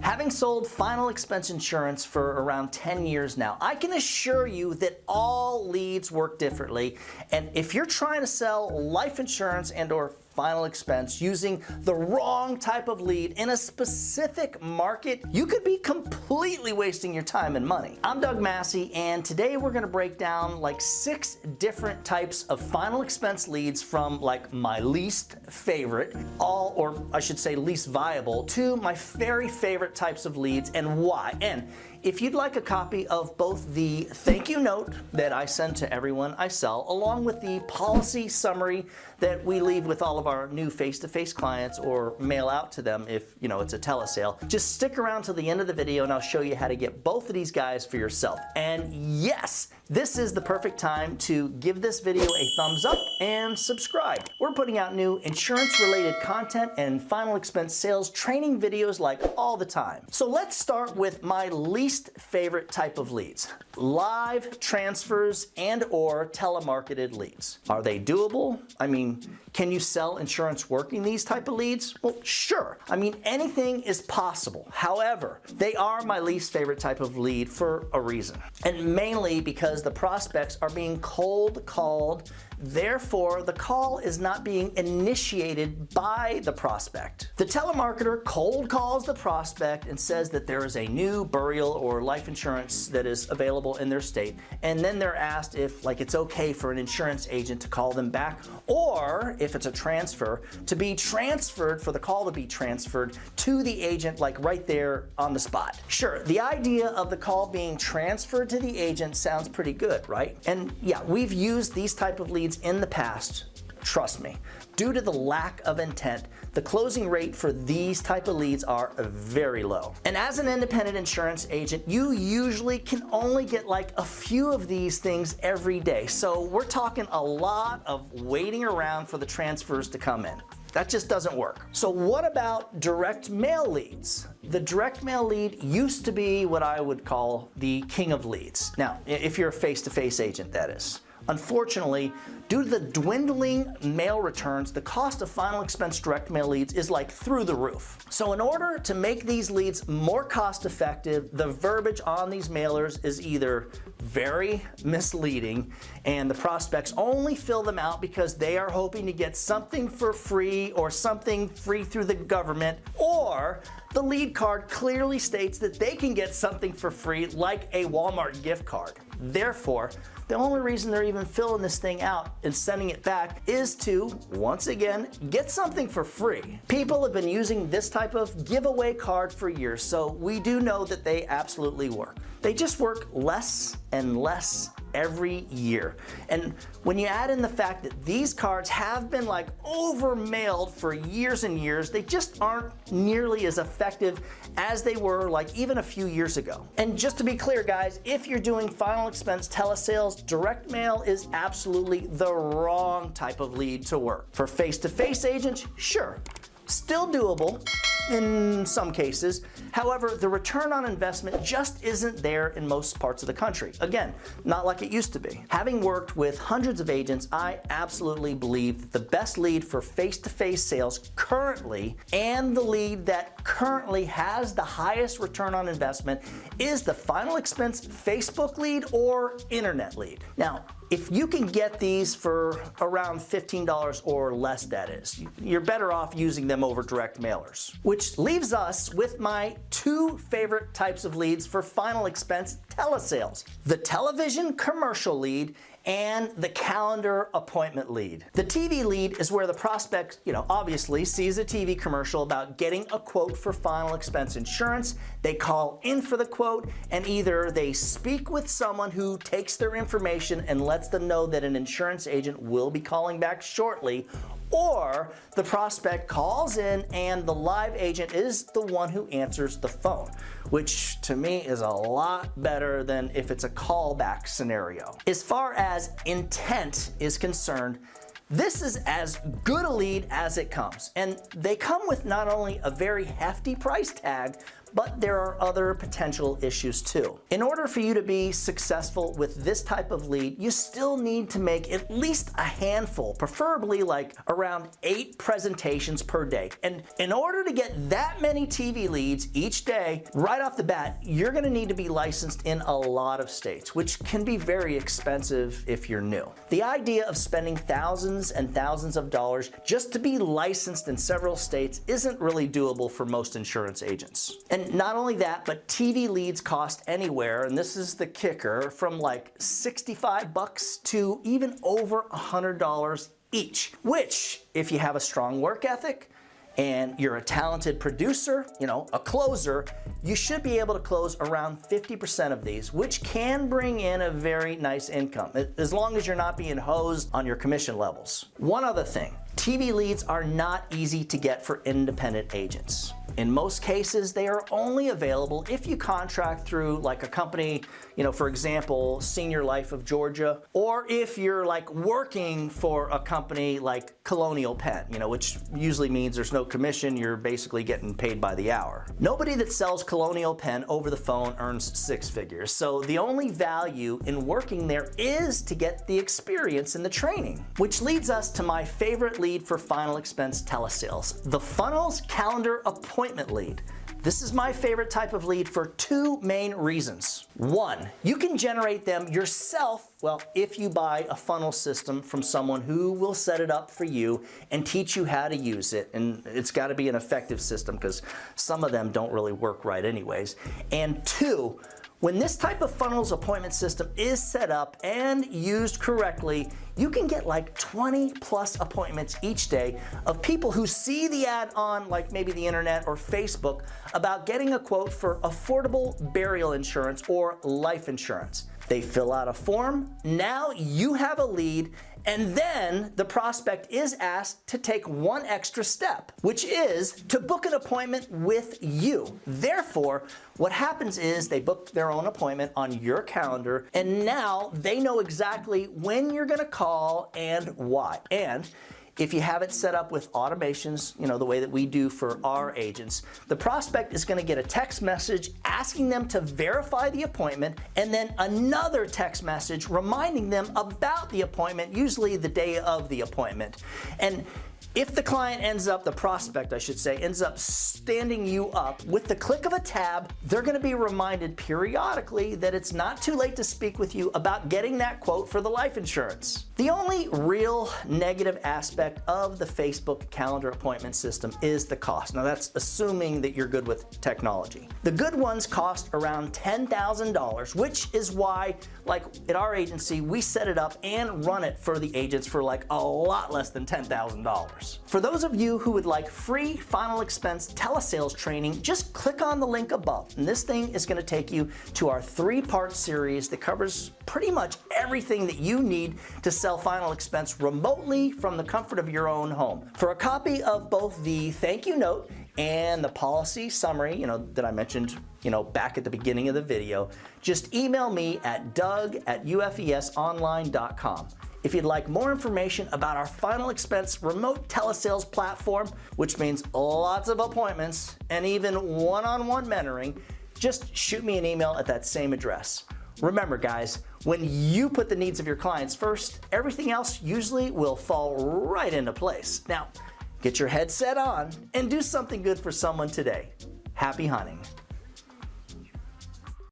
Having sold final expense insurance for around 10 years now, I can assure you that all leads work differently. And if you're trying to sell life insurance and or final expense using the wrong type of lead in a specific market, you could be completely wasting your time and money. I'm Doug Massey, and today we're going to break down like 6 different types of final expense leads, from like my least favorite, or I should say least viable, to my very favorite types of leads and why. And if you'd like a copy of both the thank you note that I send to everyone I sell, along with the policy summary that we leave with all of our new face-to-face clients or mail out to them if it's a telesale, just stick around till the end of the video and I'll show you how to get both of these guys for yourself. And yes, this is the perfect time to give this video a thumbs up and subscribe. We're putting out new insurance-related content and final expense sales training videos like all the time. So let's start with my least favorite type of leads: live transfers and or telemarketed leads. Are they doable? I mean, can you sell insurance working these type of leads? Well, sure. I mean, anything is possible. However, they are my least favorite type of lead for a reason. And mainly because the prospects are being cold called. Therefore, the call is not being initiated by the prospect. The telemarketer cold calls the prospect and says that there is a new burial or life insurance that is available in their state, and then they're asked if it's okay for an insurance agent to call them back, or if it's a transfer, to be transferred, for the call to be transferred to the agent right there on the spot. Sure, the idea of the call being transferred to the agent sounds pretty good, right? And yeah, we've used these type of leads in the past. Trust me, due to the lack of intent, the closing rate for these type of leads are very low. And as an independent insurance agent, you usually can only get a few of these things every day. So we're talking a lot of waiting around for the transfers to come in. That just doesn't work. So what about direct mail leads? The direct mail lead used to be what I would call the king of leads. Now, if you're a face-to-face agent, that is. Unfortunately, due to the dwindling mail returns, the cost of final expense direct mail leads is through the roof. So in order to make these leads more cost effective, the verbiage on these mailers is either very misleading and the prospects only fill them out because they are hoping to get something for free or something free through the government, or the lead card clearly states that they can get something for free, like a Walmart gift card. Therefore, the only reason they're even filling this thing out and sending it back is to, once again, get something for free. People have been using this type of giveaway card for years, so we do know that they absolutely work. They just work less and less every year. And when you add in the fact that these cards have been over mailed for years and years, they just aren't nearly as effective as they were even a few years ago. And just to be clear, guys, if you're doing final expense telesales, direct mail is absolutely the wrong type of lead to work. For face-to-face agents, sure, still doable in some cases. However, the return on investment just isn't there in most parts of the country. Again, not like it used to be. Having worked with hundreds of agents, I absolutely believe that the best lead for face-to-face sales currently, and the lead that currently has the highest return on investment, is the final expense Facebook lead or internet lead. Now, if you can get these for around $15 or less, that is, you're better off using them over direct mailers. Which leaves us with my 2 favorite types of leads for final expense telesales: the television commercial lead and the calendar appointment lead. The TV lead is where the prospect, obviously sees a TV commercial about getting a quote for final expense insurance. They call in for the quote, and either they speak with someone who takes their information and lets them know that an insurance agent will be calling back shortly, or the prospect calls in and the live agent is the one who answers the phone, which to me is a lot better than if it's a callback scenario. As far as intent is concerned, This is as good a lead as it comes, and they come with not only a very hefty price tag, but there are other potential issues too. In order for you to be successful with this type of lead, you still need to make at least a handful, preferably like around 8 presentations per day. And in order to get that many TV leads each day, right off the bat, you're gonna need to be licensed in a lot of states, which can be very expensive if you're new. The idea of spending thousands and thousands of dollars just to be licensed in several states isn't really doable for most insurance agents. And not only that, but TV leads cost anywhere, and this is the kicker, from like 65 bucks to even over $100 each, which, if you have a strong work ethic and you're a talented producer, a closer, you should be able to close around 50% of these, which can bring in a very nice income, as long as you're not being hosed on your commission levels. One other thing, TV leads are not easy to get for independent agents. In most cases, they are only available if you contract through like a company, for example, Senior Life of Georgia, or if you're like working for a company like Colonial Penn, which usually means there's no commission, you're basically getting paid by the hour. Nobody that sells Colonial Penn over the phone earns 6 figures, so the only value in working there is to get the experience and the training. Which leads us to my favorite lead for final expense telesales, the funnels calendar appointment lead. This is my favorite type of lead for 2 main reasons. 1, you can generate them yourself, if you buy a funnel system from someone who will set it up for you and teach you how to use it. And it's got to be an effective system because some of them don't really work right anyways. And 2, when this type of funnels appointment system is set up and used correctly, you can get like 20 plus appointments each day of people who see the ad on like maybe the internet or Facebook about getting a quote for affordable burial insurance or life insurance. They fill out a form, now you have a lead, and then the prospect is asked to take one extra step, which is to book an appointment with you. Therefore, what happens is they book their own appointment on your calendar, and now they know exactly when you're gonna call and why. And if you have it set up with automations, the way that we do for our agents, the prospect is going to get a text message asking them to verify the appointment, and then another text message reminding them about the appointment, usually the day of the appointment. And if the client the prospect I should say, ends up standing you up with the click of a tab, they're going to be reminded periodically that it's not too late to speak with you about getting that quote for the life insurance. The only real negative aspect of the Facebook calendar appointment system is the cost. Now that's assuming that you're good with technology. The good ones cost around $10,000, which is why, like at our agency, we set it up and run it for the agents for like a lot less than $10,000. For those of you who would like free final expense telesales training, just click on the link above. And this thing is going to take you to our 3-part series that covers pretty much everything that you need to sell final expense remotely from the comfort of your own home. For a copy of both the thank you note and the policy summary, that I mentioned, back at the beginning of the video, just email me at doug@ufesonline.com. If you'd like more information about our final expense remote telesales platform, which means lots of appointments and even one-on-one mentoring, just shoot me an email at that same address. Remember guys, when you put the needs of your clients first, everything else usually will fall right into place. Now, get your headset on and do something good for someone today. Happy hunting.